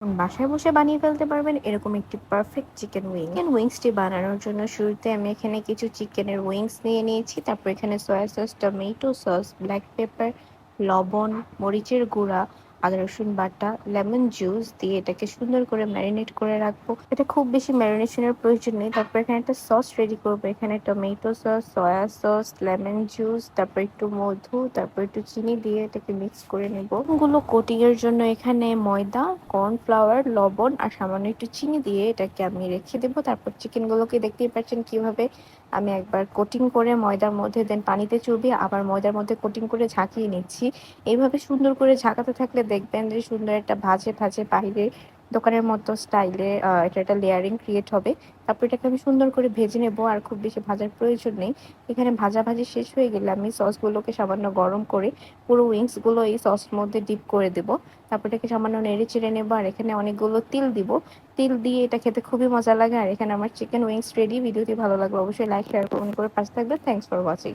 বাসায় বসে বানিয়ে ফেলতে পারবেন এরকম একটি পারফেক্ট চিকেন উইং। চিকেন উইংসটি বানানোর জন্য শুরুতে আমি এখানে কিছু চিকেনের উইংস নিয়ে নিয়েছি। তারপর এখানে soya sauce, tomato sauce, black pepper, লবণ, মরিচের গুঁড়া, আদা রসুন বাটা, লেমন জুস দিয়ে এটাকে সুন্দর করে ম্যারিনেট করে রাখবো। এটা খুব বেশি ম্যারিনেশনের প্রয়োজন নেই। তারপর এখানে একটা সস রেডি করবো। এখানে tomato sauce, soya sauce, lemon juice, তারপর একটু মধু, তারপর একটু চিনি দিয়ে এটাকে মিক্স করে নেব। গুলো কোটিং এর জন্য এখানে ময়দা, কর্নফ্লাওয়ার, লবণ আর সামান্য একটু চিনি দিয়ে এটাকে আমি রেখে দেবো। তারপর চিকেন গুলোকে দেখতেই পাচ্ছেন কিভাবে আমি একবার কোটিং করে ময়দার মধ্যে দেন পানিতে চুবিয়ে আবার ময়দার মধ্যে কোটিং করে ঝাঁকিয়ে নিচ্ছি। এইভাবে সুন্দর করে ঝাঁকাতে থাকলে দেখবেন যে সুন্দর একটা ভাজে ভাজে বাইরে দোকানের মতো স্টাইলে এটা একটা লেয়ারিং ক্রিয়েট হবে। তারপর এটাকে আমি সুন্দর করে ভেজে নেবো, আর খুব বেশি ভাজার প্রয়োজন নেই। এখানে ভাজাভাজি শেষ হয়ে গেলে আমি সসগুলোকে সামান্য গরম করে পুরো উইংস গুলো এই সসের মধ্যে ডিপ করে দেবো। তারপর এটাকে সামান্য নেড়ে চেড়ে নেবো, আর এখানে অনেকগুলো তিল দিব। তিল দিয়ে এটা খেতে খুবই মজা লাগে। আর এখানে আমার চিকেন উইংস রেডি। ভিডিওটি ভালো লাগলে অবশ্যই লাইক, শেয়ার, কমেন্ট করে পাশে থাকবে। Thanks for watching.